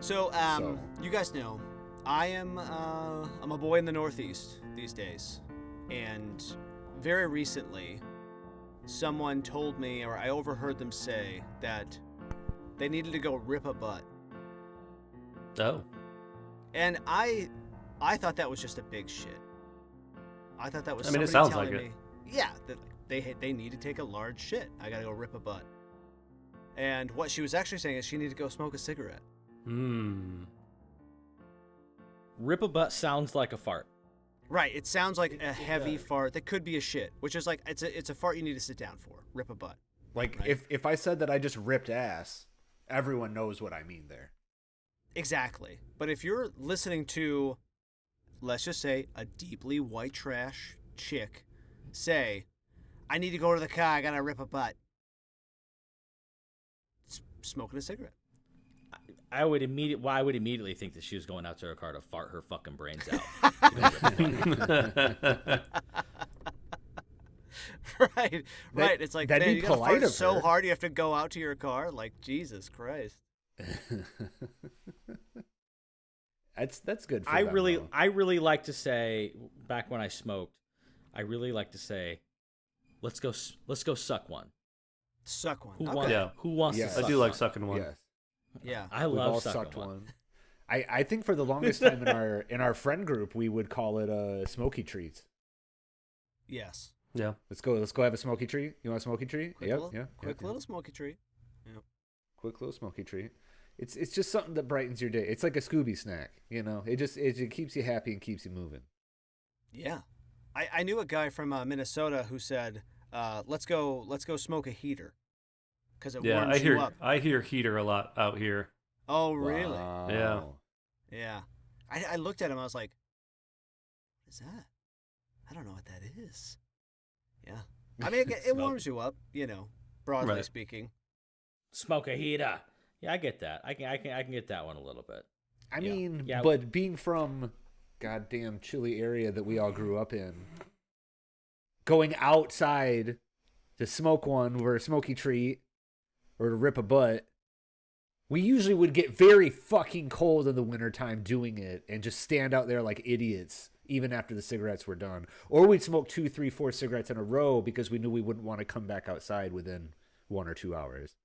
So, you guys know, I'm a boy in the Northeast these days, and very recently, someone told me, or I overheard them say, that they needed to go rip a butt. Oh. And I thought that was just a big shit. I thought that was. I mean, it somebody sounds telling like me, it. Yeah, that they need to take a large shit. I gotta go rip a butt. And what she was actually saying is she needed to go smoke a cigarette. Rip a butt sounds like a fart. Right, it sounds like a heavy fart that could be a shit, which is like it's a fart you need to sit down for. Rip a butt. Like right? if I said that I just ripped ass, everyone knows what I mean there. Exactly. But if you're listening to, let's just say, a deeply white trash chick say, I need to go to the car, I gotta rip a butt. Smoking a cigarette. I would immediately think that she was going out to her car to fart her fucking brains out. Right. It's like, that'd man, be you gotta polite fart of so her. hard you have to go out to your car. Like, Jesus Christ. That's good. For I them, really though. like to say, back when I smoked, I really like to say, let's go suck one. Suck one. Who wants to Yes. suck I do like one? sucking one. Yes. Yeah. I We've love all sucking sucked one. one. I think for the longest time in our friend group we would call it smoky treats. Yes. Yeah. Let's go have a smoky treat. You want a smoky treat? Quick Yep. little smoky treat. Yep. Quick little smoky treat. It's just something that brightens your day. It's like a Scooby snack, you know. It keeps you happy and keeps you moving. Yeah. I knew a guy from Minnesota who said, let's go smoke a heater. Because it warms you up. I hear heater a lot out here. Oh, really? Wow. Yeah. I looked at him, I was like, what is that? I don't know what that is. Yeah. I mean, it warms you up, you know, broadly Right. speaking. Smoke a heater. Yeah, I get that. I can get that one a little bit. I mean, Yeah. but being from goddamn chilly area that we all grew up in, going outside to smoke one or a smoky treat or to rip a butt, we usually would get very fucking cold in the wintertime doing it and just stand out there like idiots even after the cigarettes were done. Or we'd smoke 2, 3, 4 cigarettes in a row because we knew we wouldn't want to come back outside within 1 or 2 hours.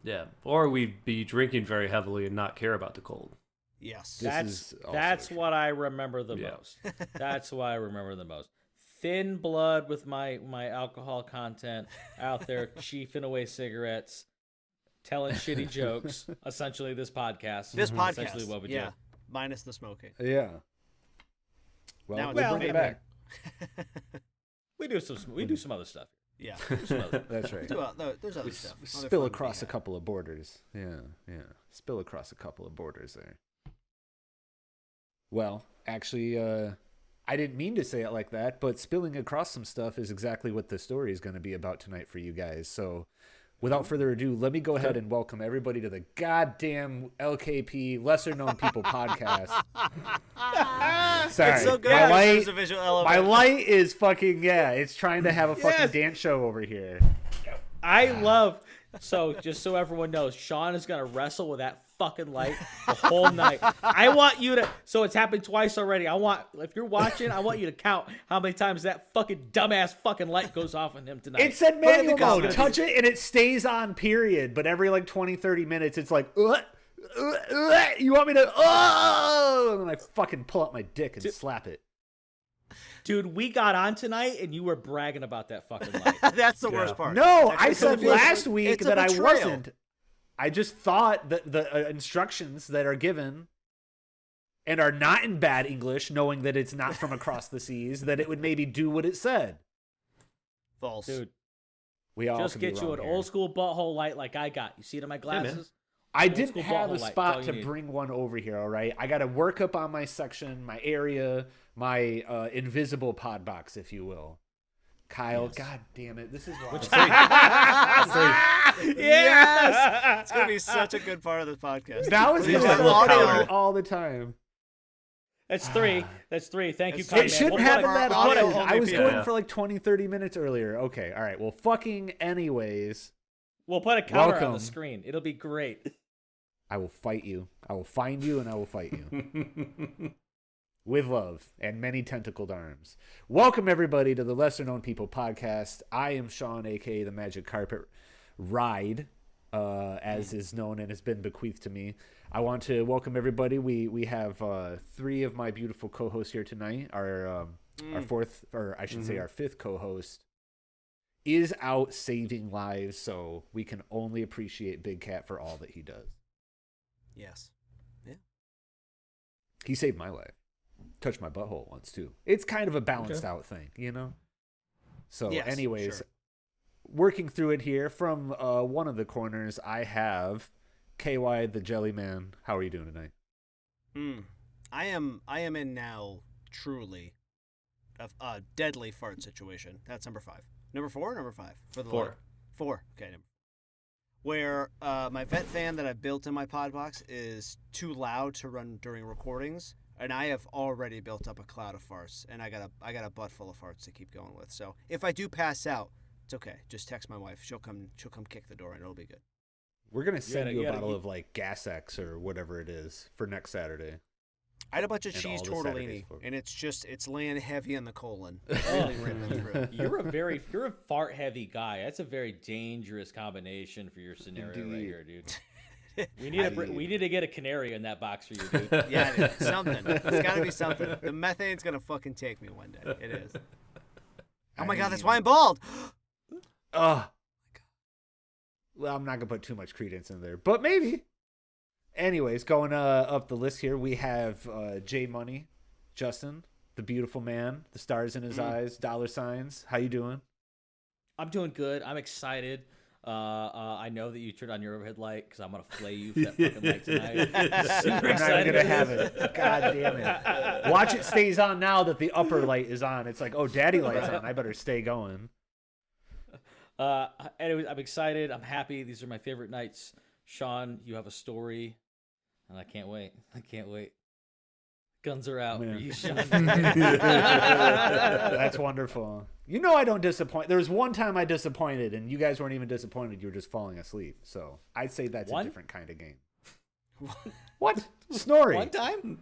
Yeah. Or we'd be drinking very heavily and not care about the cold. Yes. That's what I remember the most. That's what I remember the most. Thin blood with my alcohol content out there chiefing away cigarettes, telling shitty jokes. Essentially, this podcast. This podcast. Essentially what we do. Yeah. Minus the smoking. Yeah. Now Well, it's we'll bring it back. We do some other stuff. Yeah. That's right. There's other We stuff. Other spill fun to across be a had. couple of borders. Yeah. Spill across a couple of borders there. Well, actually, I didn't mean to say it like that, but spilling across some stuff is exactly what the story is going to be about tonight for you guys. So, without further ado, let me go ahead and welcome everybody to the goddamn LKP Lesser Known People podcast. Sorry, It's so good. my There's light, a visual element. my light is fucking It's trying to have a fucking dance show over here. I love. So just so everyone knows, Sean is gonna wrestle with that fucking light the whole night. I want you to. So it's happened twice already. If you're watching, I want you to count how many times that fucking dumbass fucking light goes off on him tonight. It said manual mode. comments. Touch it and it stays on, period. But every like 20, 30 minutes, it's like, you want me to, and then I fucking pull out my dick and slap it. Dude, we got on tonight and you were bragging about that fucking light. That's the worst part. No, Actually, I said it's- last week it's a that I betrayal. wasn't. I just thought that the instructions that are given and are not in bad English, knowing that it's not from across the seas, that it would maybe do what it said. False. Dude, We all just could be get you wrong an here. old school butthole light like I got. You see it in my glasses? I Old didn't school have a butthole light, spot that's to all you need. bring one over here, all right? I got to work up on my section, my area, my invisible pod box, if you will. Kyle, Yes. God damn it. This is why. Yes! It's going to be such a good part of this podcast. Now it's Just going to the audio. look all the time. That's three. That's three. Thank you, It Conman. It shouldn't We'll happen put that audio often. only I was people. going Yeah. for like 20, 30 minutes earlier. Okay, all right. Well, fucking anyways. We'll put a counter on Welcome. the screen. It'll be great. I will fight you. I will find you and I will fight you. With love and many tentacled arms. Welcome, everybody, to the Lesser Known People podcast. I am Sean, a.k.a. the Magic Carpet Ride, as is known and has been bequeathed to me. I want to welcome everybody. We have three of my beautiful co-hosts here tonight. Our fourth, or I should say our fifth co-host, is out saving lives, so we can only appreciate Big Cat for all that he does. Yes. Yeah. He saved my life. Touched my butthole once too. It's kind of a balanced out thing, you know? So yes, anyways, sure. Working through it here from one of the corners, I have KY the Jelly Man. How are you doing tonight? I am in now truly a deadly fart situation. That's number 5. Number 4 or number 5? For the 4. line? 4. Okay. Where my vet fan that I built in my pod box is too loud to run during recordings. And I have already built up a cloud of farts, and I got a butt full of farts to keep going with. So if I do pass out, it's okay. Just text my wife. She'll come kick the door, and it'll be good. We're gonna send you a bottle of like Gas X or whatever it is for next Saturday. I had a bunch of And cheese all the Saturdays tortellini, and it's laying heavy in the colon. Really ripping through. You're a fart heavy guy. That's a very dangerous combination for your scenario right here, dude. We need to get a canary in that box for you, dude. Yeah, it is. Something. It's got to be something. The methane's gonna fucking take me one day. It is. Oh my god, that's why I'm bald. Well, I'm not gonna put too much credence in there, but maybe. Anyways, going up the list here, we have J Money, Justin, the beautiful man, the stars in his eyes, dollar signs. How you doing? I'm doing good. I'm excited. I know that you turned on your overhead light because I'm gonna flay you for that fucking light tonight. Super I'm not excited. gonna have it. God damn it! Watch it stays on now that the upper light is on. It's like, oh, daddy light's on. I better stay going. Anyways, I'm excited. I'm happy. These are my favorite nights. Sean, you have a story, and I can't wait. Guns are out for you, Sean. That's wonderful. You know I don't disappoint. There was one time I disappointed, and you guys weren't even disappointed. You were just falling asleep. So I'd say that's a different kind of game. What? Snorri. One time?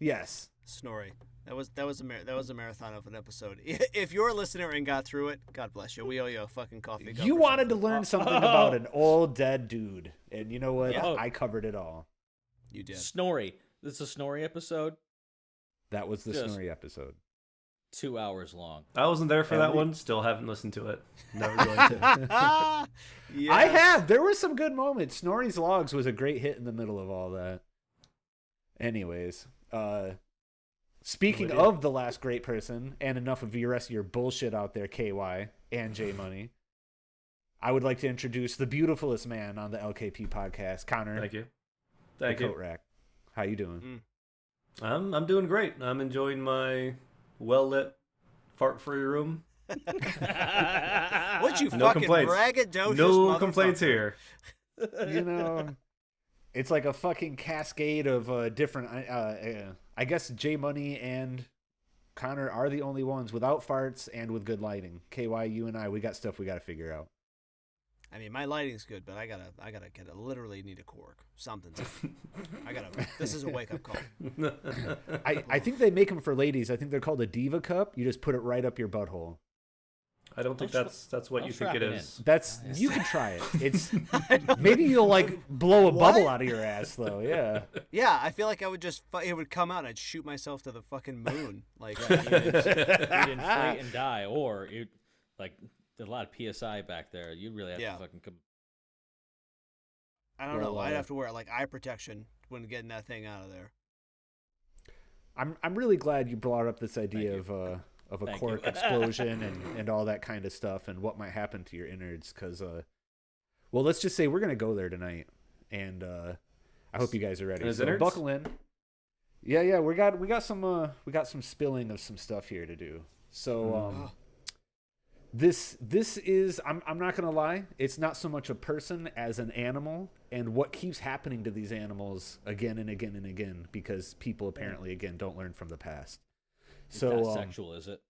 Yes. Snorri. That was a marathon of an episode. If you're a listener and got through it, God bless you. We owe you a fucking coffee cup. You wanted to learn something about an old dead dude, and you know what? Yeah. I covered it all. You did. Snorri. This is a Snorri episode. That was the Snorri episode. 2 hours long. I wasn't there for that one. Still haven't listened to it. Never going to. Yes. I have. There were some good moments. Snorri's Logs was a great hit in the middle of all that. Anyways, speaking of the last great person, and enough of the rest of your bullshit out there, KY and J Money, I would like to introduce the beautifulest man on the LKP podcast, Connor. Thank you. The Coat Rack. How you doing? I'm doing great. I'm enjoying my well-lit, fart-free room. What you No fucking complaints. braggadocious No motherfucker. complaints here. You know, it's like a fucking cascade of different. I guess J Money and Connor are the only ones without farts and with good lighting. KY, you and I, we got stuff we got to figure out. I mean, my lighting's good, but I literally need a cork. Something's. This is a wake-up call. I think they make them for ladies. I think they're called a diva cup. You just put it right up your butthole. I don't think that's what you think it is. That's you can try it. It's maybe you'll like blow a bubble out of your ass though. Yeah. Yeah, I feel like I would it would come out and I'd shoot myself to the fucking moon. Like You'd inflate and die, or you like there's a lot of PSI back there. You really have to fucking come. I don't know. I'd have to wear like eye protection when getting that thing out of there. I'm really glad you brought up this idea of a cork explosion and all that kind of stuff and what might happen to your innards because well, let's just say we're gonna go there tonight, and I hope you guys are ready. So buckle in. Yeah, we got some spilling of some stuff here to do. So this is I'm not gonna lie, it's not so much a person as an animal and what keeps happening to these animals again and again and again because people apparently again don't learn from the past. So It's not sexual, is it?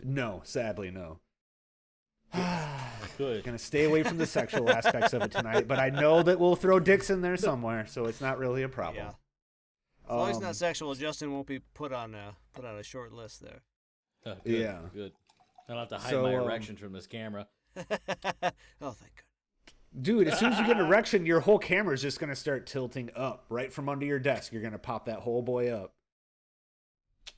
No, sadly no. Good. Gonna stay away from the sexual aspects of it tonight, but I know that we'll throw dicks in there somewhere, so it's not really a problem. Yeah. As long as it's not sexual, Justin won't be put on a short list there. Oh, good, Yeah. Good. I don't have to hide So, my erections from this camera. Oh, thank God. Dude, as soon as you get an erection, your whole camera's just gonna start tilting up right from under your desk. You're gonna pop that whole boy up.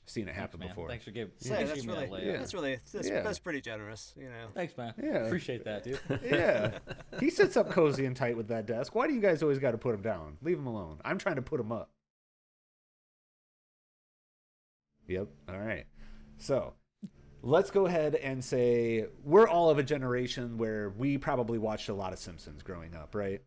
Seen it happen Thanks, man. before. Thanks for giving That's me that layup. that's pretty generous, you know. Thanks, man. Yeah. Appreciate that, dude. Yeah. He sits up cozy and tight with that desk. Why do you guys always got to put him down? Leave him alone. I'm trying to put him up. Yep. All right. So let's go ahead and say we're all of a generation where we probably watched a lot of Simpsons growing up, right?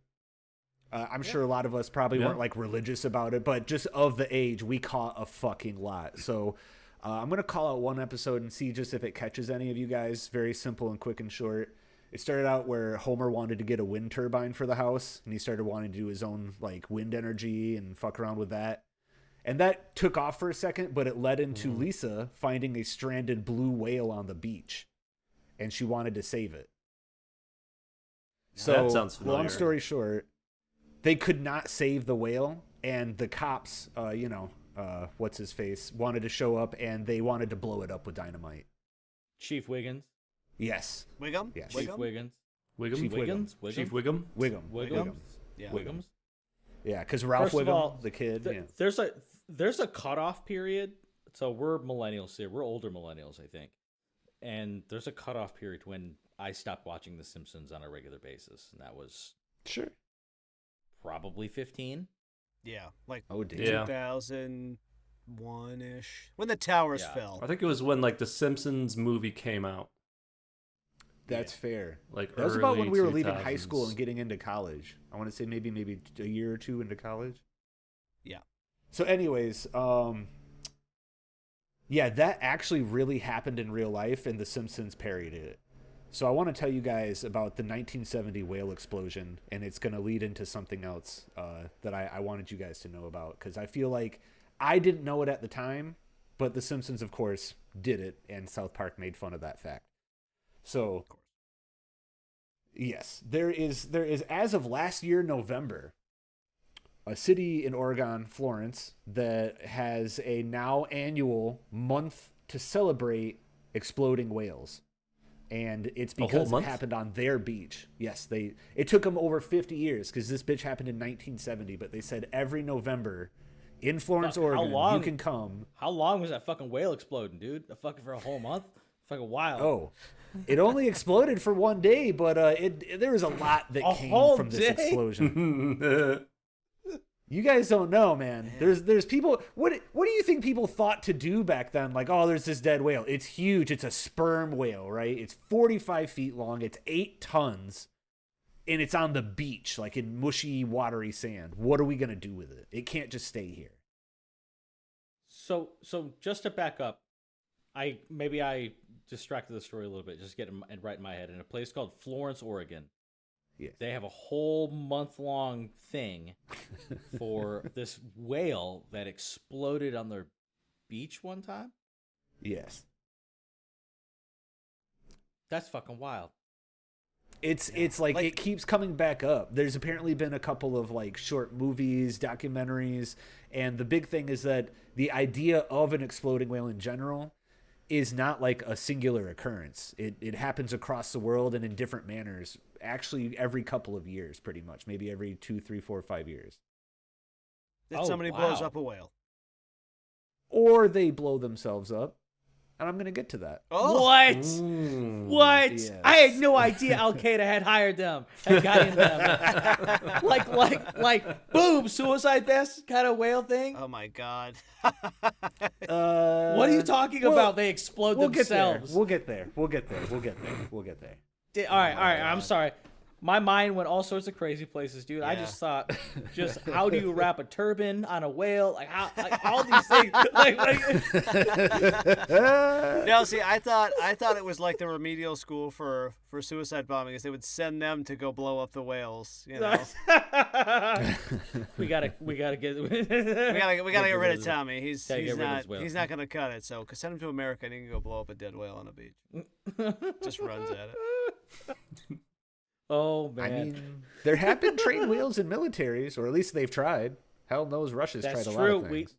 I'm sure a lot of us probably weren't like religious about it, but just of the age, we caught a fucking lot. So I'm going to call out one episode and see just if it catches any of you guys. Very simple and quick and short. It started out where Homer wanted to get a wind turbine for the house, and he started wanting to do his own like wind energy and fuck around with that. And that took off for a second, but it led into Lisa finding a stranded blue whale on the beach, and she wanted to save it. So, that sounds familiar. Long story short, they could not save the whale, and the cops, what's his face, wanted to show up, and they wanted to blow it up with dynamite. Chief Wiggins. Yes. Wiggum? Yes. Chief Wiggins. Wiggum? Chief Wiggins? Chief Wiggum? Wiggum. Yeah. Wiggums. Yeah, because Ralph First of Wiggum, all, the kid. There's a cutoff period. So we're millennials here. We're older millennials, I think. And there's a cutoff period when I stopped watching The Simpsons on a regular basis, and that was Sure. probably 15. Yeah, like Oh, damn. Yeah. 2001-ish. When the towers fell. I think it was when like the Simpsons movie came out. That's fair. Like That was about when we were early leaving high school 2000s. and getting into college. I want to say maybe a year or two into college. Yeah. So anyways, yeah, that actually really happened in real life, and The Simpsons parodied it. So I want to tell you guys about the 1970 whale explosion, and it's going to lead into something else that I wanted you guys to know about, because I feel like I didn't know it at the time, but The Simpsons, of course, did it, and South Park made fun of that fact. So, yes, there is, as of last year, November, a city in Oregon, Florence, that has a now annual month to celebrate exploding whales. And it's because it happened on their beach. Yes, it took them over 50 years because this bitch happened in 1970, but they said every November in Florence, Oregon, you can come. How long was that fucking whale exploding, dude? For a whole month? Fucking wild. Oh, it only exploded for one day, but there was a lot that came from this explosion. You guys don't know, man. There's people. What do you think people thought to do back then? Like, oh, there's this dead whale. It's huge. It's a sperm whale, right? It's 45 feet long. It's 8 tons, and it's on the beach, like in mushy, watery sand. What are we gonna do with it? It can't just stay here. So just to back up, I distracted the story a little bit, just get it right in my head. In a place called Florence, Oregon, Yes. they have a whole month-long thing for this whale that exploded on their beach one time. Yes. That's fucking wild. It's like it keeps coming back up. There's apparently been a couple of like short movies, documentaries, and the big thing is that the idea of an exploding whale in general is not like a singular occurrence. It happens across the world and in different manners, actually every couple of years, pretty much. Maybe every 2, 3, 4, 5 years. That somebody blows up a whale. Or they blow themselves up. And I'm going to get to that. Oh. What? What? Yes. I had no idea Al Qaeda had hired them, had gotten them. like, boom, suicide vest kind of whale thing. Oh my God. What are you talking about? They explode themselves. We'll get there. All right. I'm sorry. my mind went all sorts of crazy places, dude. I Yeah. just thought, just how do you wrap a turban on a whale? Like how, like all these things. No, see, I thought it was like the remedial school for suicide bombing, is they would send them to go blow up the whales. You know, we gotta get. we gotta get rid of Tommy. He's Gotta get rid of not his whale. he's not gonna cut it. So send him to America and he can go blow up a dead whale on a beach. Just runs at it. Oh I man, mean, there have been trained whales in militaries, or at least they've tried. Hell knows Russia's that's tried a true. lot of things.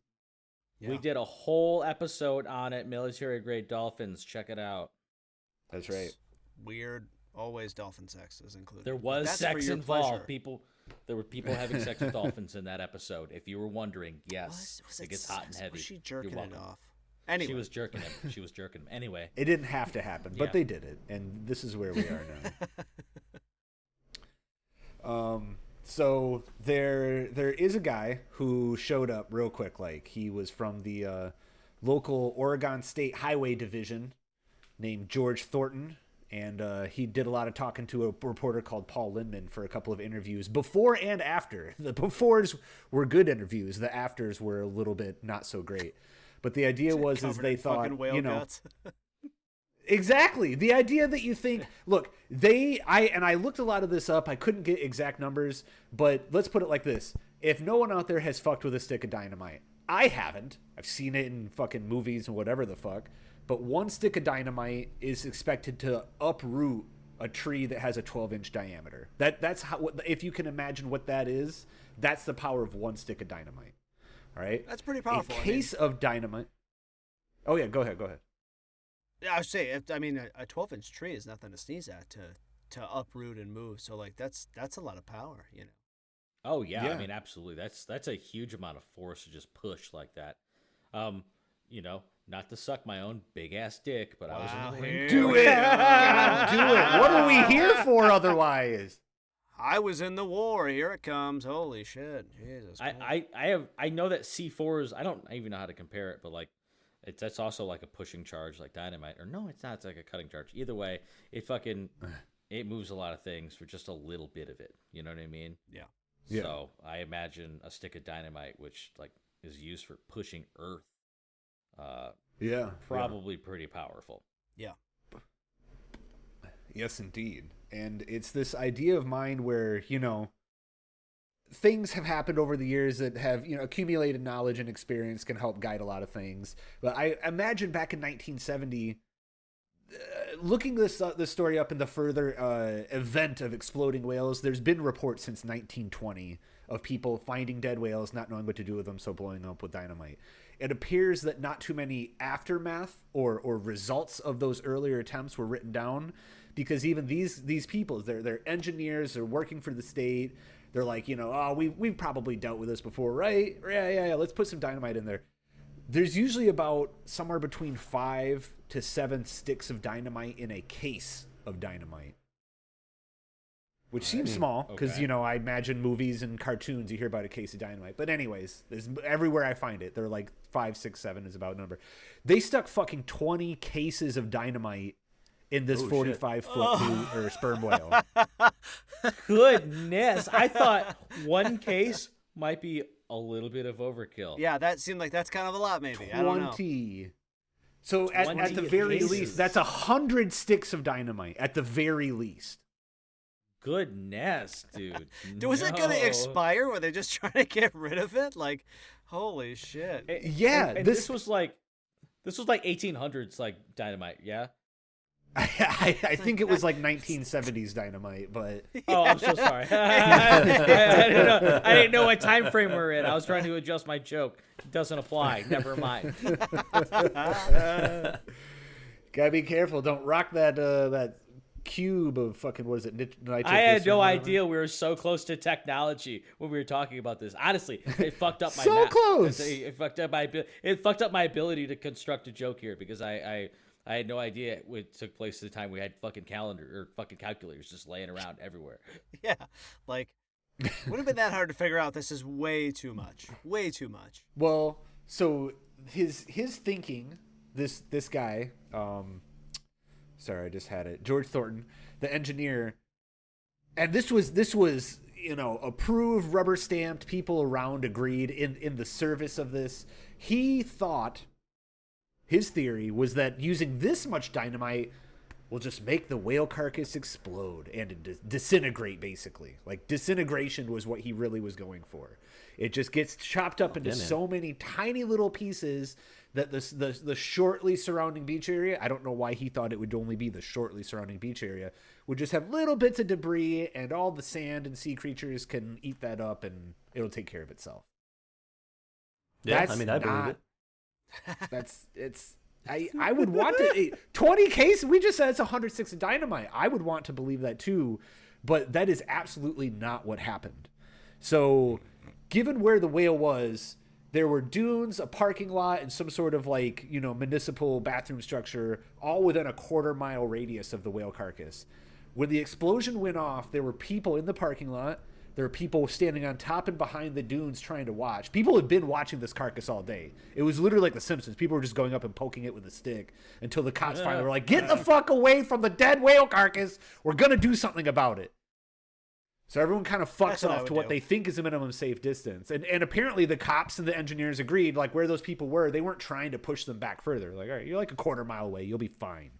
We did a whole episode on it. Military grade dolphins. Check it out. That's right. Weird. Always dolphin sex is included. There was That's for sex your involved. pleasure. There were people having sex with dolphins in that episode. If you were wondering, yes, Was it gets hot and sex? heavy. Was she You're jerking it welcome. off? Anyway, She was jerking him. She was jerking him. Anyway, It didn't have to happen, but Yeah. they did it, and this is where we are now. So there is a guy who showed up real quick. Like, he was from the local Oregon State Highway Division, named George Thornton, and he did a lot of talking to a reporter called Paul Lindman for a couple of interviews before and after. The befores were good interviews. The afters were a little bit not so great. But the idea was covered they in thought, fucking whale you know, guts. exactly. The idea that you think, look, I looked a lot of this up. I couldn't get exact numbers, but let's put it like this. If no one out there has fucked with a stick of dynamite, I haven't. I've seen it in fucking movies and whatever the fuck. But one stick of dynamite is expected to uproot a tree that has a 12-inch diameter. That's how, if you can imagine what that is, that's the power of one stick of dynamite. All right? That's pretty powerful. A case of dynamite. Oh yeah, go ahead. Yeah, I would say, a 12-inch tree is nothing to sneeze at to uproot and move. So like that's a lot of power, you know. oh yeah, Yeah. I mean, absolutely. That's a huge amount of force to just push like that. You know, not to suck my own big ass dick, but I was in the Marine Do Corps. it. God, do it. What are we here for otherwise? I was in the war. Here it comes. Holy shit. Jesus. Christ. I know that C4s. I don't even know how to compare it, but like, that's also like a pushing charge, like dynamite. Or no, it's not. It's like a cutting charge. Either way, it moves a lot of things for just a little bit of it. You know what I mean? Yeah. Yeah. So I imagine a stick of dynamite, which like is used for pushing earth, Yeah. probably pretty powerful. Yeah. Yes, indeed. And it's this idea of mine where, you know, things have happened over the years that have, you know, accumulated knowledge and experience can help guide a lot of things. But I imagine back in 1970, looking this story up in the further event of exploding whales, there's been reports since 1920 of people finding dead whales, not knowing what to do with them, so blowing them up with dynamite. It appears that not too many aftermath or results of those earlier attempts were written down, because even these people, they're engineers, they're working for the state. They're like, you know, oh, we've probably dealt with this before, right? Yeah. Let's put some dynamite in there. There's usually about somewhere between 5 to 7 sticks of dynamite in a case of dynamite, which seems small because, Okay. you know, I imagine movies and cartoons, you hear about a case of dynamite. But anyways, everywhere I find it, they're like 5, 6, 7 is about a number. They stuck fucking 20 cases of dynamite in this 45-foot or sperm whale. Goodness, I thought one case might be a little bit of overkill. Yeah, that seemed like that's kind of a lot, maybe. I don't know. 20. So at 20 the very cases. least, that's 100 sticks of dynamite at the very least. Goodness, dude. Was it going No. to expire? Were they just trying to get rid of it? Like, holy shit. Yeah, and this was like 1800s like dynamite, yeah. I think it was like 1970s dynamite, but Oh, I'm so sorry. I didn't know what time frame we're in. I was trying to adjust my joke. It doesn't apply. Never mind. gotta be careful. Don't rock that cube of fucking, what is it? Nitroglycerin I had no or whatever. idea we were so close to technology when we were talking about this. Honestly, it fucked up my So math. close. It fucked up my ability to construct a joke here because I had no idea it took place at the time we had fucking calendar or fucking calculators just laying around everywhere. Yeah. Like, would have been that hard to figure out. This is way too much. Way too much. Well, so his thinking, this guy, sorry, I just had it. George Thornton, the engineer, And this was approved, rubber stamped, people around agreed in the service of this. He thought, his theory was that using this much dynamite will just make the whale carcass explode and disintegrate, basically. Like, disintegration was what he really was going for. It just gets chopped up into so many tiny little pieces that the shortly surrounding beach area, I don't know why he thought it would only be the shortly surrounding beach area, would just have little bits of debris, and all the sand and sea creatures can eat that up, and it'll take care of itself. Yeah, I believe it. I would want to 20 cases. We just said it's 106 of dynamite. I would want to believe that too, but that is absolutely not what happened. So, given where the whale was, there were dunes, a parking lot, and some sort of municipal bathroom structure, all within a 1/4 mile radius of the whale carcass. When the explosion went off, there were people in the parking lot. There were people standing on top and behind the dunes trying to watch. People had been watching this carcass all day. It was literally like The Simpsons. People were just going up and poking it with a stick until the cops finally were like, "Get the fuck away from the dead whale carcass. We're going to do something about it." So everyone kind of fucks off to what they think is a minimum safe distance. And apparently the cops and the engineers agreed, like, where those people were, they weren't trying to push them back further. Like, all right, you're like a 1/4 mile away. You'll be fine.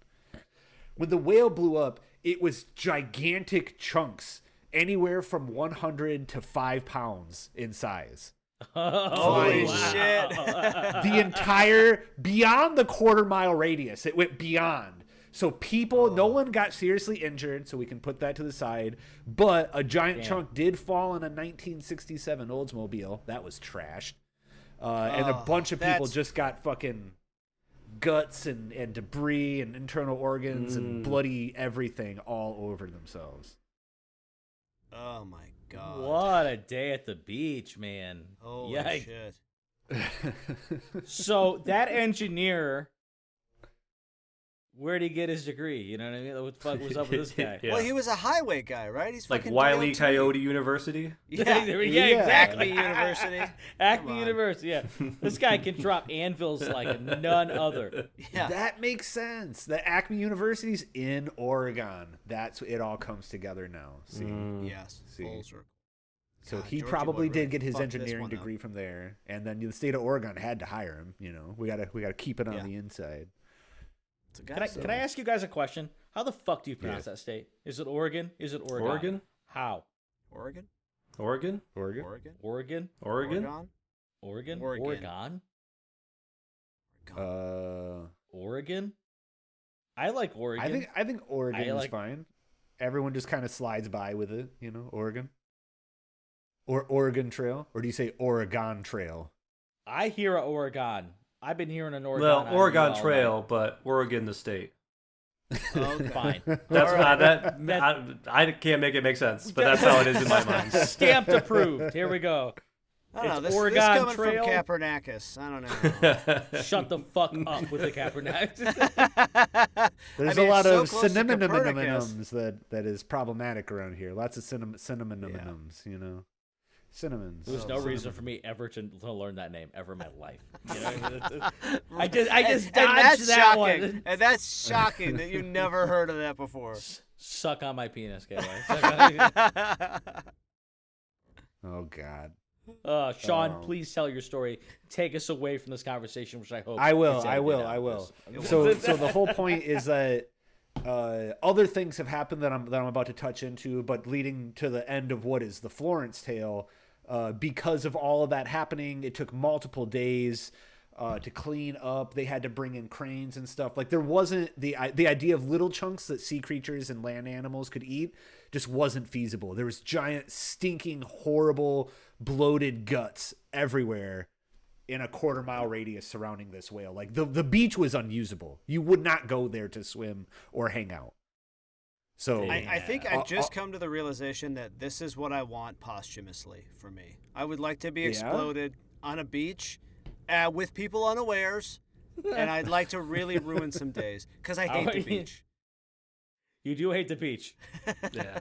When the whale blew up, it was gigantic chunks, anywhere from 100 to 5 pounds in size. Holy shit. The entire, beyond the 1/4 mile radius, it went beyond. So people, no one got seriously injured, so we can put that to the side. But a giant chunk did fall in a 1967 Oldsmobile. That was trashed. And a bunch of people just got fucking guts and debris and internal organs and bloody everything all over themselves. Oh my god. What a day at the beach, man. Holy shit. So that engineer, where'd he get his degree? You know what I mean? What the fuck was up with this guy? Well, he was a highway guy, right? He's like fucking Wile E. DOT. Coyote University. Yeah, exactly. Acme University. Acme University, yeah. This guy can drop anvils like none other. Yeah. That makes sense. The Acme University's in Oregon. That's it. All comes together now. See, Yes, full circle. So God, he Georgia probably boy did really get his fucked this engineering one up. degree from there, and then the state of Oregon had to hire him. We gotta keep it on the inside. Can I ask you guys a question? How the fuck do you pronounce that state? Is it Oregon? Is it Oregon? Oregon? How? Oregon? Oregon? Oregon? Oregon? Oregon? Oregon? Oregon. Oregon? I like Oregon. I think Oregon is fine. Everyone just kind of slides by with it, Oregon. Or Oregon Trail, or do you say Oregon Trail? I hear Oregon. I've been hearing an Oregon. Well, Oregon Trail, but Oregon the state. Okay. Fine. That's I can't make it make sense, but that's how it is in my mind. Stamped approved. Here we go. I don't know. This Oregon coming Trail. from Kapernakis. I don't know. Shut the fuck up with the Kaepernick. There's a lot of synonyms that is problematic around here. Lots of synonyms, Cinnamons. There's no reason for me ever to learn that name ever in my life. I just dodged that one. And that's shocking that you never heard of that before. Suck on my penis, guy. Oh God. Sean, please tell your story. Take us away from this conversation, which I hope I will. So the whole point is that other things have happened that I'm about to touch into, but leading to the end of what is the Florence tale. Because of all of that happening, it took multiple days to clean up. They had to bring in cranes and stuff. Like, there wasn't the idea of little chunks that sea creatures and land animals could eat just wasn't feasible. There was giant, stinking, horrible, bloated guts everywhere in a 1/4 mile radius surrounding this whale. Like, the beach was unusable. You would not go there to swim or hang out. So I think I've just come to the realization that this is what I want posthumously for me. I would like to be exploded on a beach with people unawares, and I'd like to really ruin some days because I hate the beach. You do hate the beach. Yeah.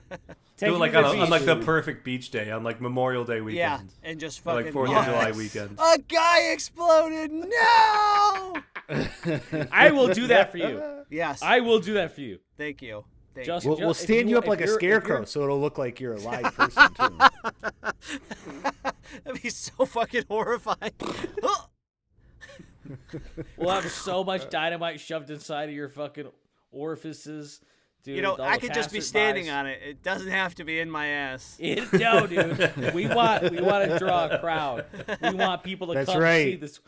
Do it like on like the perfect beach day, on like Memorial Day weekend. Yeah, and just fucking like 4th of July weekend. A guy exploded. No. I will do that for you. Yes. I will do that for you. Thank you. Just- We'll if stand you up like a if you're- scarecrow, so it'll look like you're a live person too. That'd be so fucking horrifying. We'll have so much dynamite shoved inside of your fucking orifices, dude. You know, all I the could just be standing passerbys. on it. It doesn't have to be in my ass. No, dude. We want to draw a crowd. We want people to That's come right. see this.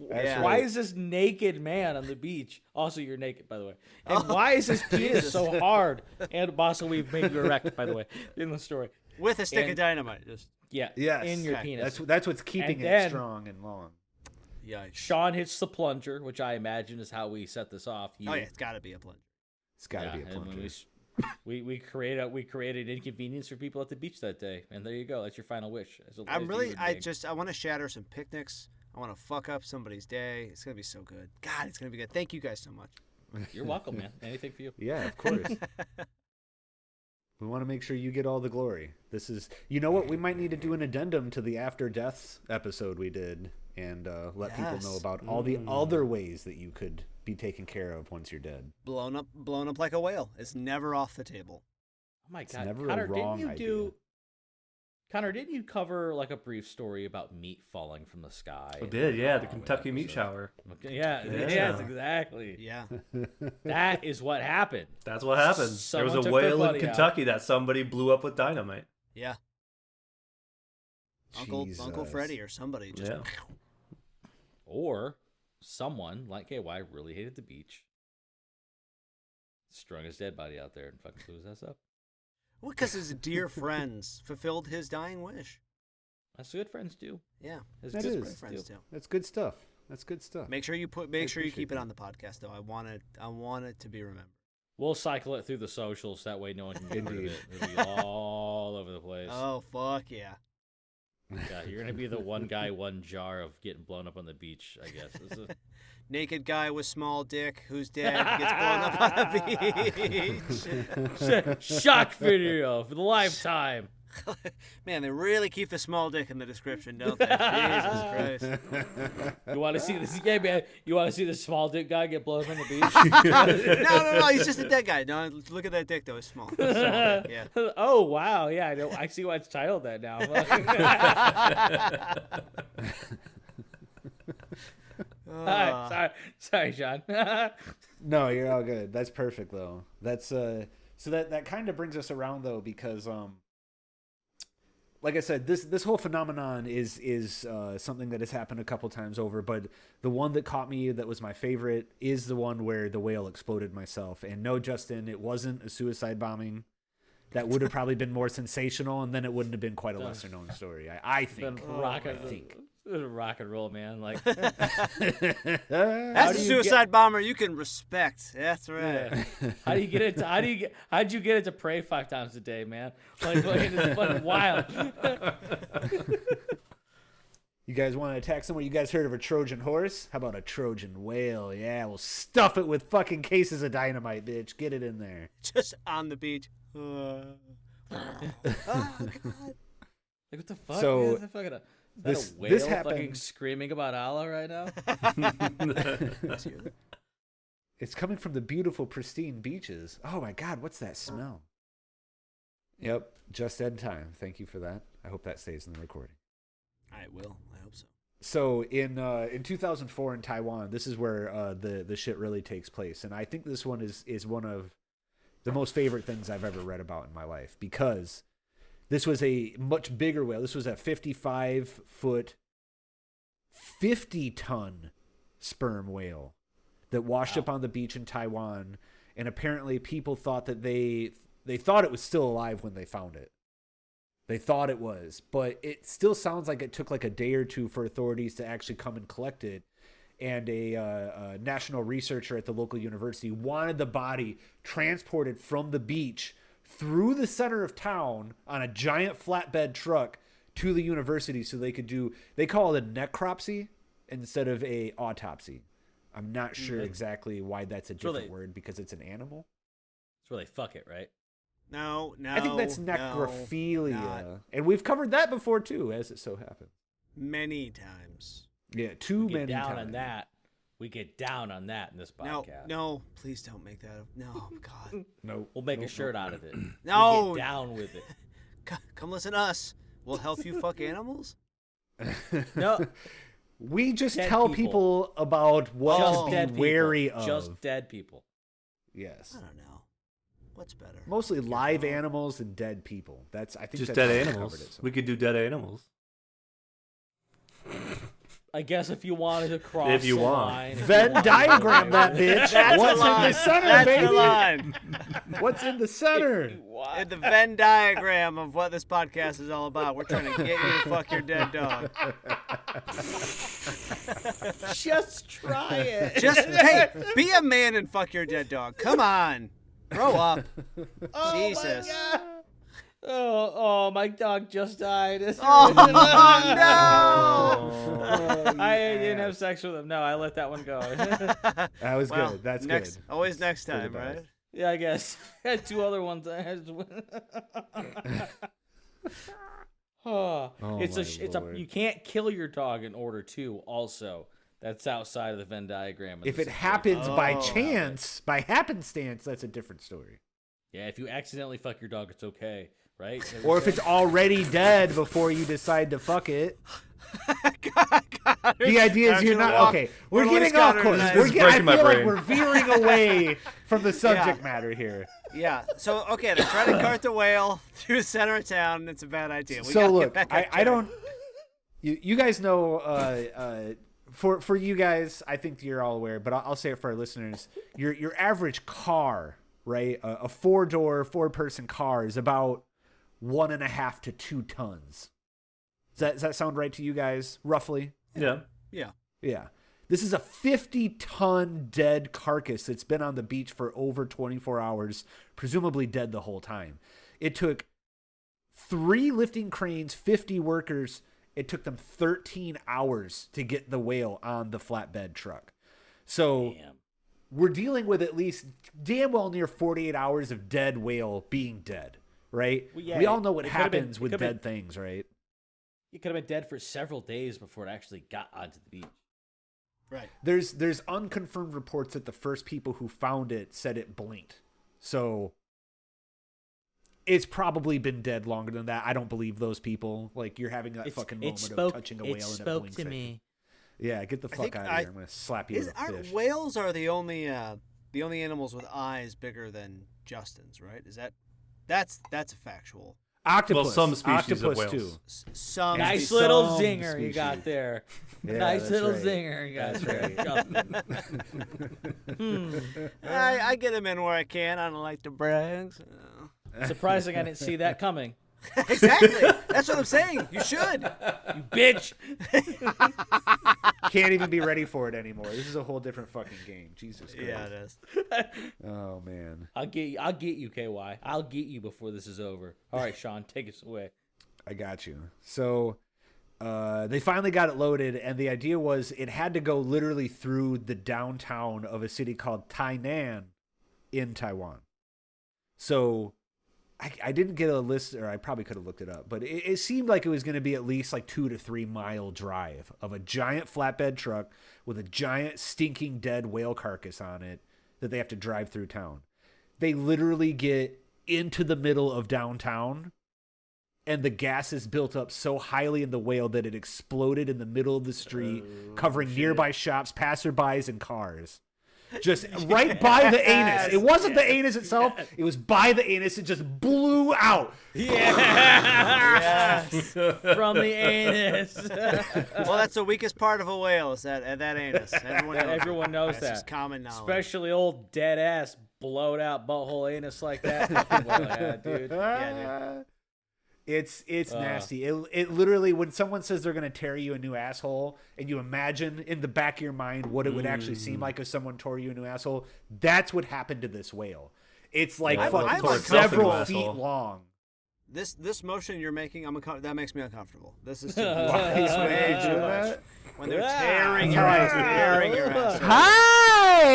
That's Why right. is this naked man on the beach? Also, you're naked, by the way. And why is his penis so hard? And also, we've made you erect, by the way, in the story. With a stick And- of dynamite. Just Yeah, Yes. in your Okay. penis. That's what's keeping And it then- strong and long. yikes. Sean hits the plunger, which I imagine is how we set this off. Oh yeah, it's got to be a plunger. It's got to be a and when plunger. we created inconvenience for people at the beach that day, and there you go. That's your final wish. As a I'm really. human I being. want to shatter some picnics. I want to fuck up somebody's day. It's gonna be so good. God, it's gonna be good. Thank you guys so much. You're welcome, man. Anything for you. Yeah, of course. We want to make sure you get all the glory. This is, you know what? We might need to do an addendum to the After Deaths episode we did, and let people know Yes. about all the other ways that you could be taken care of once you're dead. Blown up like a whale. It's never off the table. Oh my It's god, never a Connor, wrong didn't you idea. do? Connor, didn't you cover like a brief story about meat falling from the sky? I did, yeah, the Oh, Kentucky meat episode? shower. Okay, yeah, Yeah. yes, exactly. Yeah. That is what happened. That's what happened. Someone there was a took their whale in buddy out. Kentucky that somebody blew up with dynamite. Yeah. Uncle Jesus. Freddie or somebody just. Yeah. Or someone like KY really hated the beach, strung his dead body out there and fucking blew his ass up. Well, because his dear friends fulfilled his dying wish. That's what good friends do. Yeah. His That good is. friends Friends do. do. That's good stuff. That's good stuff. Make sure you keep appreciate it that. on the podcast though. I want it to be remembered. We'll cycle it through the socials. That way no one can get rid of Indeed. it. It'll be all over the place. Oh fuck yeah. Yeah, you're going to be the one guy, one jar of getting blown up on the beach, I guess. This is- Naked guy with small dick who's dead gets blown up on the beach. Shock video for the lifetime. Man, they really keep the small dick in the description, don't they? Jesus Christ. You want to see this? Yeah, man. You want to see the small dick guy get blown up on the beach? No, he's just a dead guy. No, look at that dick though. It's small. It's small dick, yeah. Oh wow, yeah. I know. I see why it's titled that now. Sorry, Sean. No, you're all good. That's perfect though. That's so that kind of brings us around though, because like I said, this whole phenomenon is something that has happened a couple times over, but the one that caught me that was my favorite is the one where the whale exploded myself. And no, Justin, it wasn't a suicide bombing. That would have probably been more sensational, and then it wouldn't have been quite a lesser known story. I think. Been rock and roll, man. Like That's do a you suicide bomber you can respect. That's right. how do you get it? How'd you get it to pray 5 times a day, man? Like it's fucking wild. You guys want to attack someone? You guys heard of a Trojan horse? How about a Trojan whale? Yeah, we'll stuff it with fucking cases of dynamite, bitch. Get it in there. Just on the beach. Oh, God. Like what the fuck? So, man? Is that fucking this a whale fucking happened- screaming about Allah right now? It's coming from the beautiful, pristine beaches. Oh my God, what's that smell? Yep, just in time. Thank you for that. I hope that stays in the recording. I will. I hope so. So in 2004 in Taiwan, this is where the shit really takes place, and I think this one is one of the most favorite things I've ever read about in my life, because this was a much bigger whale. This was a 55-foot, 50-ton sperm whale that washed up on the beach in Taiwan, and apparently people thought that they thought it was still alive when they found it. They thought it was, but it still sounds like it took like a day or two for authorities to actually come and collect it. And a national researcher at the local university wanted the body transported from the beach through the center of town on a giant flatbed truck to the university so they could do, they call it a necropsy instead of a autopsy. I'm not sure exactly why that's a different word, because it's an animal. It's where they fuck it, right? No. I think that's no, necrophilia. not. And we've covered that before too, as it so happens. Many times. Yeah, too Get many down times. on that. We get down on that in this podcast. No, please don't make that up. No, God. No. We'll make a shirt out of it. No. We get down with it. Come listen to us. We'll help you fuck animals. No. We just Dead tell people. people about what Just to dead be people. wary of. Just dead people. Yes. I don't know. What's better? Mostly live animals and dead people. I think Just that's dead how animals. covered it so We could do dead animals. I guess if you wanted to cross If you the want. line. if you Venn wanted to diagram go that with it. bitch. That's What's the in line. the center, That's baby? the line. What's in the center? What? In the Venn diagram of what this podcast is all about. We're trying to get you to fuck your dead dog. Just try it. Hey, be a man and fuck your dead dog. Come on. Grow up. Oh Jesus. My God. Oh, my dog just died. Oh, no. I didn't have sex with him. No, I let that one go. That was Well, good. That's next, good. Always next For the time, best. right? Yeah, I guess. I had 2 other ones. Oh, Oh, it's my a Lord. you can't kill your dog in order to also. That's outside of the Venn diagram. of If the it situation. happens by Oh. chance, by happenstance, that's a different story. Yeah, if you accidentally fuck your dog, it's okay, right? Is that what Or you if it's said? already dead before you decide to fuck it. The idea is you're not okay. We're getting off course. tonight. This is I breaking my feel like brain. we're veering away from the subject matter here. Yeah. So, okay, they're trying to cart the whale through the center of town, and it's a bad idea. We So gotta look, get back on I track. don't. You guys know. For you guys, I think you're all aware, but I'll say it for our listeners. Your average car, right? A 4-door, 4-person car is about 1.5 to 2 tons. Does that sound right to you guys, roughly? Yeah. Yeah. Yeah. This is a 50-ton dead carcass that's been on the beach for over 24 hours, presumably dead the whole time. It took 3 lifting cranes, 50 workers. It took them 13 hours to get the whale on the flatbed truck. So Damn. we're dealing with at least damn well near 48 hours of dead whale being dead, right? Well, yeah, we all know what it could've been- happens it with could've dead things, right? You could have been dead for several days before it actually got onto the beach. Right. There's unconfirmed reports that the first people who found it said it blinked. So it's probably been dead longer than that. I don't believe those people. Like, you're having that fucking moment of touching a whale and it blinks at you. Yeah, get the fuck think out of here. I'm gonna slap you with a fish. Whales are the only animals with eyes bigger than Justin's, right? That's a factual. Octopus. Well, some species of Octopus whales. too. Some Nice some little zinger you species. got there. Yeah, Nice that's little right. zinger you got That's there. Justin. I get them in where I can. I don't like to brag. So. Surprising I didn't see that coming. Exactly. That's what I'm saying. You should. You bitch. Can't even be ready for it anymore. This is a whole different fucking game. Jesus Christ. Yeah, it is. Oh man. I'll get you, KY. I'll get you before this is over. All right, Sean, take us away. I got you. So they finally got it loaded, and the idea was it had to go literally through the downtown of a city called Tainan in Taiwan. So I didn't get a list, or I probably could have looked it up, but it seemed like it was going to be at least like 2 to 3 mile drive of a giant flatbed truck with a giant stinking dead whale carcass on it that they have to drive through town. They literally get into the middle of downtown, and the gas is built up so highly in the whale that it exploded in the middle of the street, covering nearby shops, passerbys, and cars. Just right by the anus. It wasn't the anus itself. It was by the anus. It just blew out. Yeah. From the anus. Well, that's the weakest part of a whale is that anus. Everyone knows That's that. just common knowledge. Especially old dead ass blowed out butthole anus like that. Fucking well, yeah, dude. Yeah, dude. It's nasty. It literally, when someone says they're going to tear you a new asshole, and you imagine in the back of your mind what it would actually seem like if someone tore you a new asshole, that's what happened to this whale. It's like I'm fucking uncomfortable. several Asshole. feet long. This motion you're making, that makes me uncomfortable. This is Why is it way doing too much. that? When they're Yeah. tearing your ass. Hi!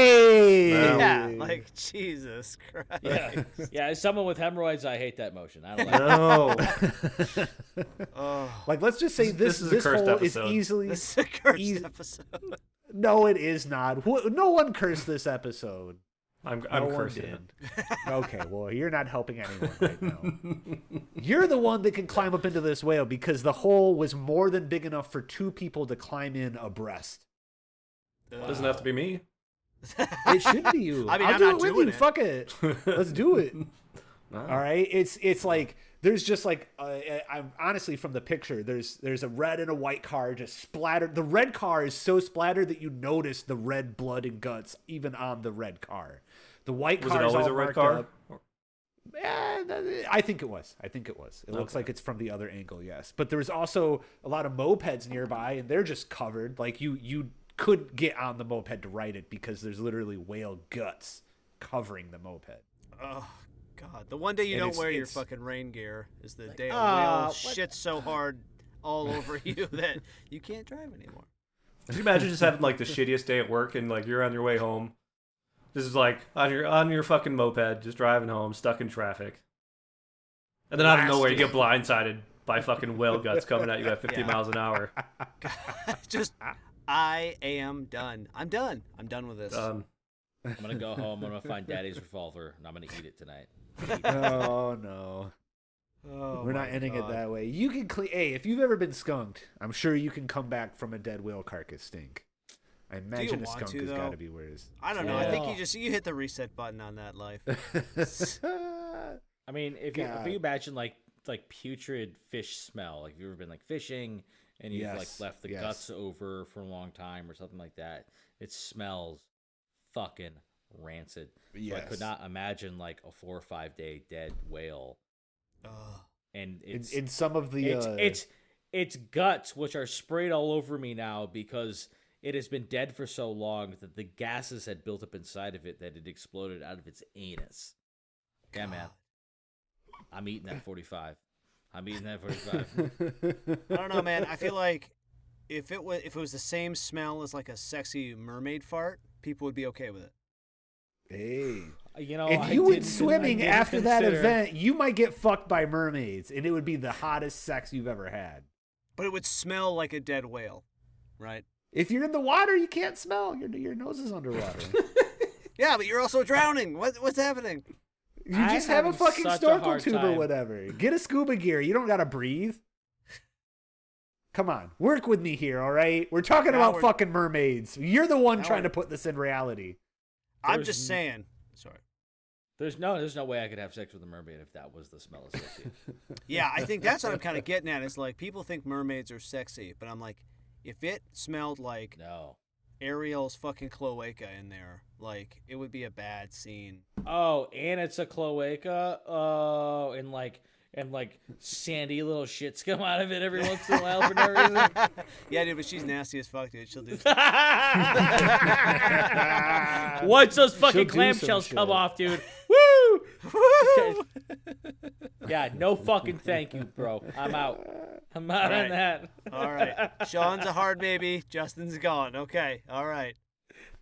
Yeah, like Jesus Christ. Yeah, as someone with hemorrhoids, I hate that motion. I don't like it. No. Oh, Like, let's just say This is a this cursed hole episode. is easily this is a cursed easy- episode. No, it is not. No one cursed this episode. I'm No one cursing did. it. Okay, well, you're not helping anyone right now. You're the one that can climb up into this whale because the hole was more than big enough for 2 people to climb in abreast. Doesn't have to be me. It should be you. I mean, I'll I'm do not it with doing you. it. Fuck it. Let's do it. No. All right. It's like there's just like I'm honestly from the picture. There's a red and a white car just splattered. The red car is so splattered that you notice the red blood and guts even on the red car. The white Was car it is always all a red marked car? up. I think it was. It looks Okay. like it's from the other angle, yes. But there was also a lot of mopeds nearby, and they're just covered. Like you couldn't get on the moped to ride it because there's literally whale guts covering the moped. Oh God! The one day you And don't it's- wear your it's- fucking rain gear is the day a ah, whale what- shits so hard all over you that you can't drive anymore. Could you imagine just having like the shittiest day at work and like you're on your way home? This is like on your fucking moped, just driving home, stuck in traffic. And then out of nowhere you get blindsided by fucking whale guts coming at you at 50 Yeah. miles an hour. Just, I am done. I'm done. I'm done with this. I'm gonna go home. I'm gonna find Daddy's revolver, and I'm gonna eat it tonight. Oh no. Oh, We're not my ending God. it that way. You can clean. Hey, if you've ever been skunked, I'm sure you can come back from a dead whale carcass stink. I imagine a want skunk to, has though? got to be worse. I don't know. I think Yeah. you hit the reset button on that life. I mean, if you God. imagine like putrid fish smell, like if you've ever been like fishing and you've like Yes, left the yes. guts over for a long time or something like that, it smells fucking rancid. So I Yes. could not imagine like a 4 or 5 day dead whale, Ugh. and it's in some of the it's guts which are sprayed all over me now because it has been dead for so long that the gases had built up inside of it that it exploded out of its anus. Yeah, man. I'm eating that 45. I'm eating that 45. I don't know, man. I feel like if it was the same smell as like a sexy mermaid fart, people would be okay with it. Hey. You know, If I you went didn't- swimming I didn't after that consider- event, you might get fucked by mermaids, and it would be the hottest sex you've ever had. But it would smell like a dead whale, right? If you're in the water, you can't smell. Your nose is underwater. Yeah, but you're also drowning. What's happening? You I just have a having fucking such a snorkel hard tube or time. whatever. Get a scuba gear. You don't gotta breathe. Come on, work with me here, all right? We're talking Now about we're- fucking mermaids. You're the one Now trying we're- to put this in reality. I'm There's just saying. Sorry. There's no way I could have sex with a mermaid if that was the smell associated. Yeah, I think that's what I'm kind of getting at. Is like people think mermaids are sexy, but I'm like, if it smelled like No. Ariel's fucking cloaca in there, like it would be a bad scene. Oh, and it's a cloaca. Oh, and like sandy little shits come out of it every once in a while for no reason. Yeah, dude, but she's nasty as fuck, dude. She'll do. Once those fucking She'll do some clamshells shit. come off, dude. Woo! Yeah, no fucking thank you, bro. I'm out. I'm out Right. on that. All right, Sean's a hard baby. Justin's gone. Okay, all right.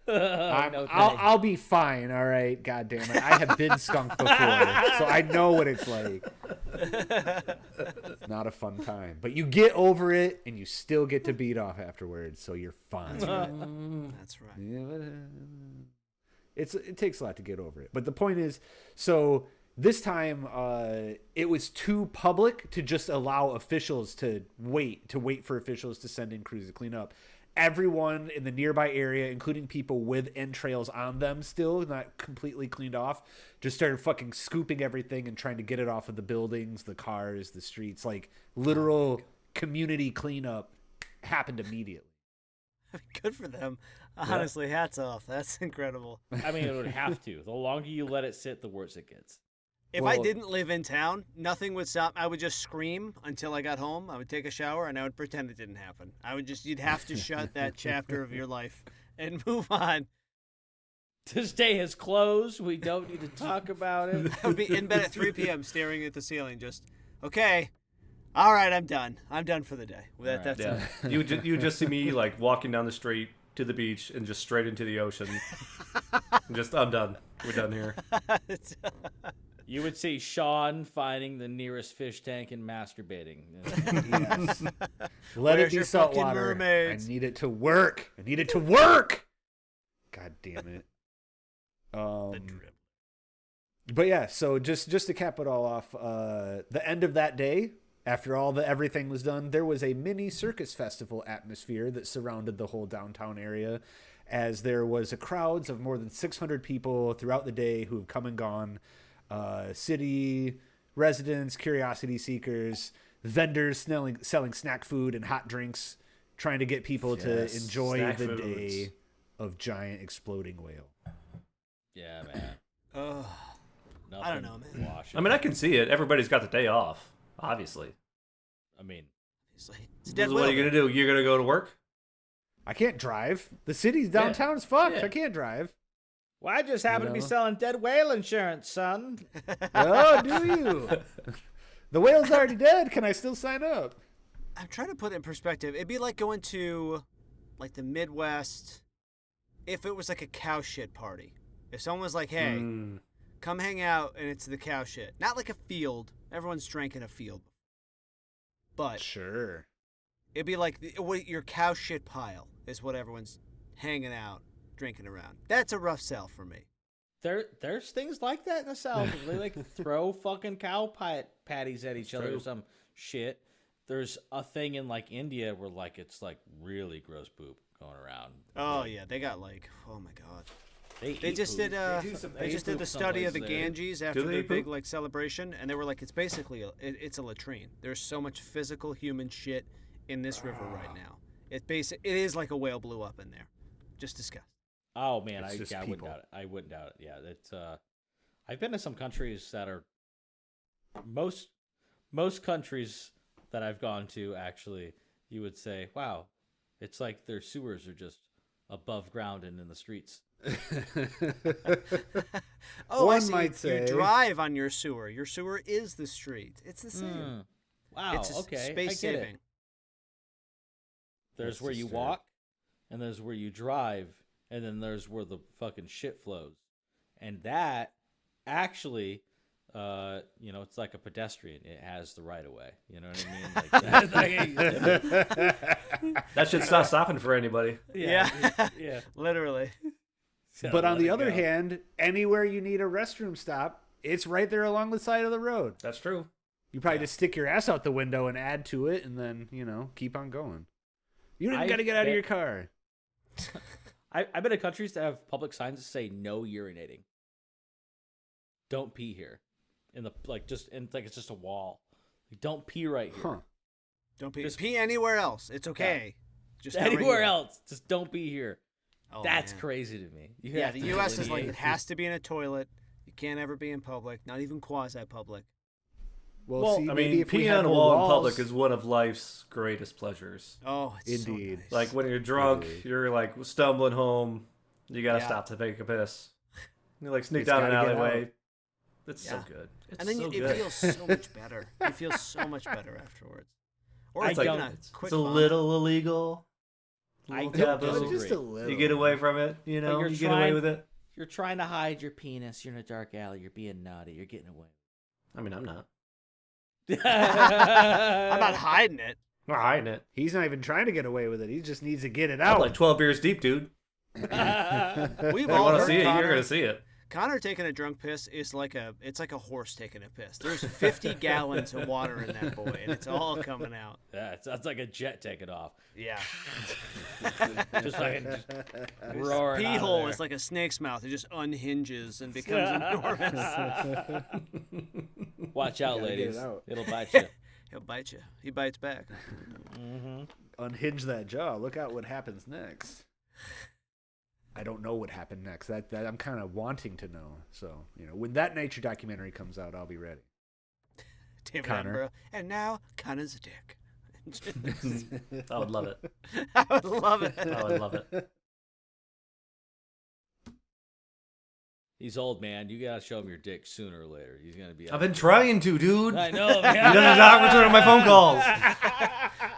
No thanks. I'll be fine, all right? God damn it. I have been skunked before, so I know what it's like. It's not a fun time. But you get over it, and you still get to beat off afterwards, so you're fine. That's right. Yeah, but, it takes a lot to get over it. But the point is, so this time it was too public to just allow officials to wait for officials to send in crews to clean up. Everyone in the nearby area, including people with entrails on them still, not completely cleaned off, just started fucking scooping everything and trying to get it off of the buildings, the cars, the streets. Like literal community cleanup happened immediately. Good for them. Honestly, hats off. That's incredible. I mean, it would have to. The longer you let it sit, the worse it gets. If I Well- didn't live in town, nothing would stop. I would just scream until I got home. I would take a shower and I would pretend it didn't happen. You'd have to shut that chapter of your life and move on. This day is closed. We don't need to talk about it. I would be in bed at 3 p.m. staring at the ceiling, just, okay, all right, I'm done. I'm done for the day. That's Yeah, it. you just see me like walking down the street to the beach and just straight into the ocean. I'm done. We're done here. You would see Sean finding the nearest fish tank and masturbating. Yes. Let Where's it be your salt fucking water. mermaids? I need it to work. I need it to work. God damn it. The drip. But yeah, so just to cap it all off, the end of that day, after everything was done, there was a mini circus festival atmosphere that surrounded the whole downtown area, as there was crowds of more than 600 people throughout the day who have come and gone. City residents, curiosity seekers, vendors selling snack food and hot drinks, trying to get people to enjoy snack the foods. day of giant exploding whale. Yeah, man. Ugh. Nothing I don't know, man. washing. I mean, I can see it. Everybody's got the day off, obviously. I mean, It's a dead What are you whale. gonna do? You're gonna go to work? I can't drive. The city's downtown's fucked. Yeah. I can't drive. well, I just happen to be know? selling dead whale insurance, son. Oh, do you? The whale's already dead. Can I still sign up? I'm trying to put it in perspective. It'd be like going to, like, the Midwest if it was like a cow shit party. If someone was like, hey, come hang out, and it's the cow shit. Not like a field. Everyone's drank in a field. But Sure. it'd be like your cow shit pile is what everyone's hanging out, drinking around. That's a rough sell for me. There's things like that in the South. They like throw fucking cow patties at each other or some shit. There's a thing in like India where like it's like really gross poop going around. Oh yeah, they got like, oh my god. They eat just poop. did they just did the study of the someplace there. Ganges after they their eat big poop? like celebration, and they were like, it's basically it's a latrine. There's so much physical human shit in this river right now. It is like a whale blew up in there. Just disgusting. Oh man, It's just I wouldn't people. doubt it. I wouldn't doubt it. Yeah, it's I've been to some countries that are most countries that I've gone to actually, you would say, wow, it's like their sewers are just above ground and in the streets. Oh, I One see. might say. You drive on your sewer. Your sewer is the street. It's the same. Hmm. Wow. It's Okay. space I get saving. it. There's That's where you disturbing. walk, and there's where you drive, and then there's where the fucking shit flows. And that actually, it's like a pedestrian. It has the right of way. You know what I mean? Like, That shit's not stopping for anybody. Yeah. yeah. Literally. So But on let the it other go. hand, anywhere you need a restroom stop, it's right there along the side of the road. That's true. You probably just stick your ass out the window and add to it, and then, keep on going. You didn't I've got to get out of been- your car. I've been to countries that have public signs that say no urinating. Don't pee here. It's just a wall. Like, don't pee right here. Huh. Don't pee. Just- Pee anywhere else. It's okay. Just not right Anywhere here. else, just don't pee here. Oh, That's man. crazy to me. You Yeah, have the to U.S. is like, delineate. it has to be in a toilet. You can't ever be in public, not even quasi-public. Well, see, I maybe mean, if we peeing had on a more wall in walls- public is one of life's greatest pleasures. Oh, it's Indeed. so nice. Like when you're drunk, Indeed. you're like stumbling home. You gotta Yeah. stop to take a piss. You like sneak It's down an gotta get alleyway. out. It's Yeah. so good. It's and then so it good. feels so much better. You feel so much better afterwards. Or I it's like don't- a It's quick a vomit. little illegal. I Little don't taboo. disagree. Just a little. You get away from it, But you you're get away trying- with it. You're trying to hide your penis. You're in a dark alley. You're being naughty. You're getting away. I mean, I'm not. I'm not hiding it. I'm not hiding it. He's not even trying to get away with it. He just needs to get it I'm out. like 12 beers deep, dude. We've If you all want to heard see it, Connor. you're gonna see it. Connor taking a drunk piss is like a horse taking a piss. There's 50 gallons of water in that boy, and it's all coming out. Yeah, it sounds like a jet taking off. Yeah. Just fucking roaring. Pee out of hole there. is like a snake's mouth. It just unhinges and becomes enormous. Watch out, Gotta get ladies. it out. It'll bite you. He'll bite you. He bites back. Unhinge that jaw. Look out what happens next. I don't know what happened next. That I'm kind of wanting to know. So, when that nature documentary comes out, I'll be ready. David Connor. Attenborough. And now Connor's a dick. I would love it. I would love it. I would love it. He's old, man. You gotta show him your dick sooner or later. He's gonna be. I've been trying to, dude. I know. You not returning my phone calls.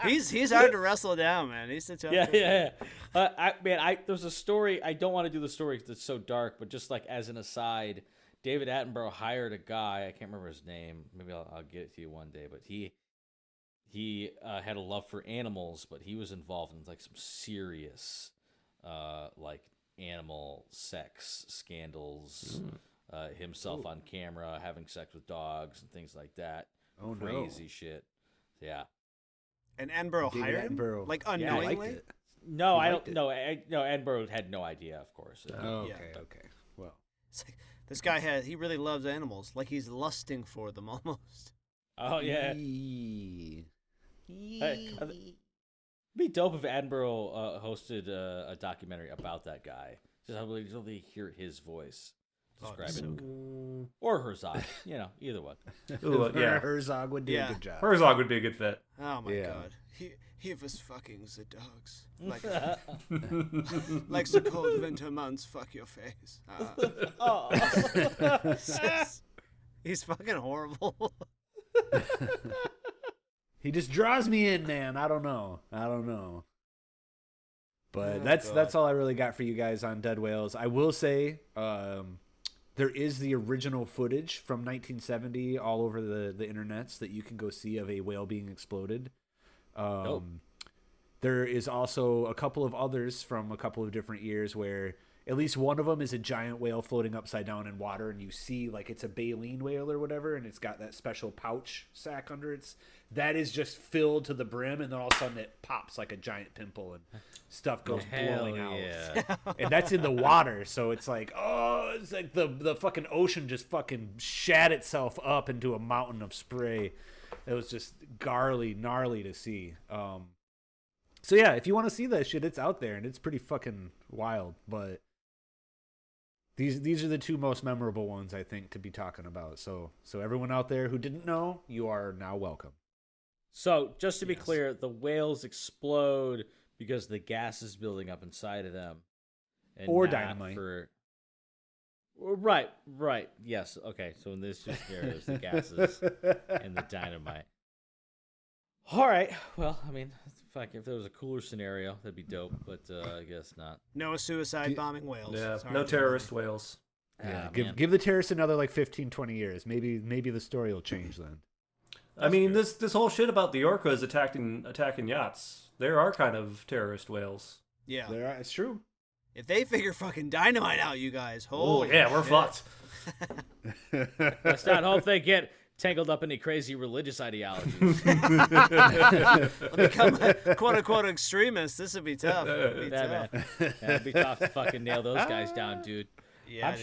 He's hard to wrestle down, man. He's a tough Yeah, guy. yeah. There's a story. I don't want to do the story because it's so dark, but just like as an aside, David Attenborough hired a guy. I can't remember his name. Maybe I'll get it to you one day. But he had a love for animals, but he was involved in like some serious, like animal sex scandals. Himself on camera having sex with dogs and things like that. Oh, crazy shit. Yeah. And Attenborough David hired him? Attenborough. Like Yeah, I unknowingly? liked it. No, You I liked don't. it? No, Attenborough had no idea, of course. Oh, Yeah. okay. Well, It's like, this guy he really loves animals. Like he's lusting for them almost. Oh yeah. Yee. It'd be dope if Attenborough hosted a documentary about that guy. Just really hear his voice describe so it, good. or Herzog. Either one. Ooh, yeah. Herzog would do Yeah. a good job. Herzog would be a good fit. Oh my Yeah. god. He was fucking the dogs. Like the cold winter months, fuck your face. He's fucking horrible. He just draws me in, man. I don't know. But Oh, that's God. all I really got for you guys on dead whales. I will say there is the original footage from 1970 all over the internets that you can go see of a whale being exploded. Nope. There is also a couple of others from a couple of different years where at least one of them is a giant whale floating upside down in water, and you see like it's a baleen whale or whatever, and it's got that special pouch sac under its. That is just filled to the brim, and then all of a sudden it pops like a giant pimple, and stuff goes blowing out. Yeah. And that's in the water, so it's like, oh, it's like the fucking ocean just fucking shat itself up into a mountain of spray. It was just gnarly to see. So yeah, if you want to see that shit, it's out there and it's pretty fucking wild. But these are the two most memorable ones I think to be talking about. So everyone out there who didn't know, you are now welcome. So just to be Yes. clear, the whales explode because the gas is building up inside of them, and Or not dynamite. Right. Yes. Okay. So in this scenario, it's the gases and the dynamite. All right. Well, I mean, fuck, if there was a cooler scenario, that'd be dope. But I guess not. No suicide bombing whales. Yeah, Sorry. no terrorist whales. Yeah, Ah, give man. give the terrorists another like 15, 20 years. Maybe the story will change then. I mean, this whole shit about the orcas attacking yachts. There are kind of terrorist whales. Yeah. It's true. If they figure fucking dynamite out, you guys. Oh Holy yeah, we're shit. fucked. Let's not hope they get tangled up in any crazy religious ideologies. Become a quote unquote extremist. This would be tough. It'd be Yeah, tough. man. It'd be tough to fucking nail those guys down, dude. Yeah,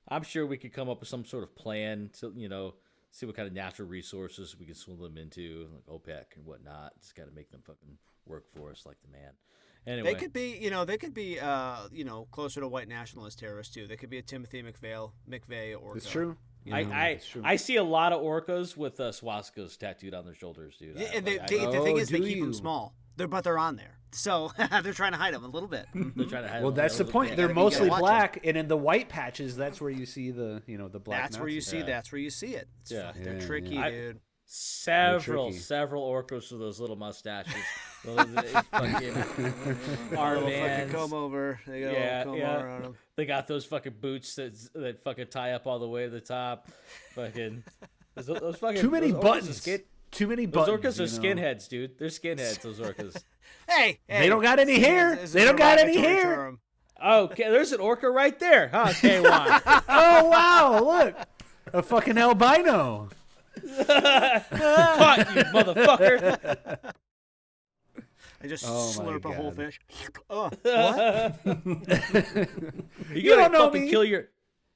I'm sure we could come up with some sort of plan to, see what kind of natural resources we can swindle them into, like OPEC and whatnot. Just got to make them fucking work for us like the man. Anyway, They could be, closer to white nationalist terrorists too. They could be a Timothy McVeigh or. It's true. It's true. I see a lot of orcas with swastikas tattooed on their shoulders, dude. Yeah, and the Oh, thing is, they do keep them you? small. They're on there, so they're trying to hide them a little bit. They're trying to hide Well, them. that's the point. Yeah, They're gotta be- mostly gotta watch black, and in the white patches, that's where you see the the black. That's where you Nazis. see. Yeah. That's where you see it. Yeah. They're Yeah, tricky, yeah. dude. Several tricky. orcas with those little mustaches. Those fucking armbands. Comb over. They got Yeah, comb yeah. over on them. They got those fucking boots that fucking tie up all the way to the top. Fucking those fucking Too many those orcas are buttons. Too many Those buttons. orcas are skinheads, dude. They're skinheads. Those orcas. Hey, They don't got any hair. It's a They don't got any derogatory hair. term. Okay, there's an orca right there. Huh, K1. Oh wow! Look, a fucking albino. Caught you, motherfucker. I just Oh my slurp a whole God. fish. Oh, You're don't gonna know fucking me.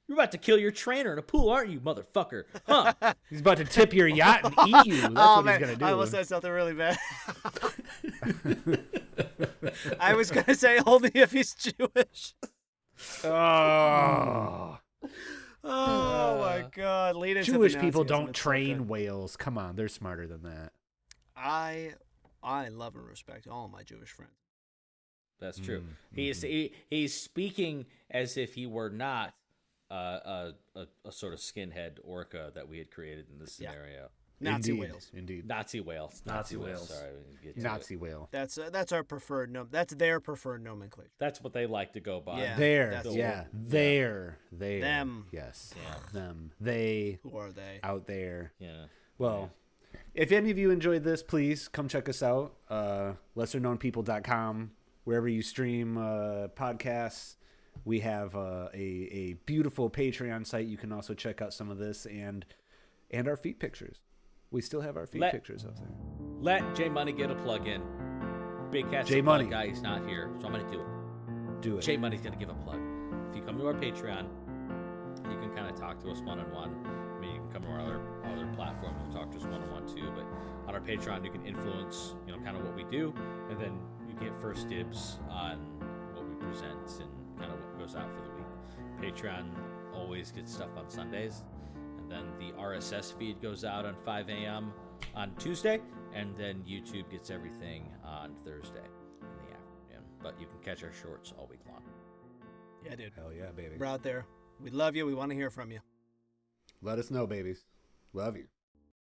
You're about to kill your trainer in a pool, aren't you, motherfucker? Huh? He's about to tip your yacht and eat you. That's oh what man, he's gonna do. I almost said something really bad. I was gonna say only if he's Jewish. Oh. Oh my God! Lead into the Jewish people Nazism. don't It's so train good. whales. Come on, they're smarter than that. I love and respect all of my Jewish friends. That's true. He's speaking as if he were not a sort of skinhead orca that we had created in this Yeah. scenario. Nazi Indeed. whales. Indeed. Nazi whales. Nazi whales. Sorry, we didn't get to Nazi it. whale. That's our preferred that's their preferred nomenclature. That's what they like to go by. Yeah. There. that's- Yeah. There. There. Them. Yes. Yeah. Them. They. Who are they? Out there. Yeah. Well, if any of you enjoyed this, please come check us out. lesserknownpeople.com, wherever you stream podcasts. We have a beautiful Patreon site. You can also check out some of this and our feet pictures. We still have our feet pictures up there. Let J Money get a plug in. Big Cat's J a plug Money. guy. He's not here, so I'm going to do it. Do it. J Money's going to give a plug. If you come to our Patreon, you can kind of talk to us one-on-one. I mean, you can come to our other platforms and talk to us one-on-one too. But on our Patreon, you can influence, kind of what we do, and then you get first dibs on what we present and kind of what goes out for the week. Patreon always gets stuff on Sundays, and then the RSS feed goes out on 5 a.m. on Tuesday, and then YouTube gets everything on Thursday in the afternoon. But you can catch our shorts all week long. Yeah, dude. Hell yeah, baby. We're out there. We love you. We want to hear from you. Let us know, babies. Love you.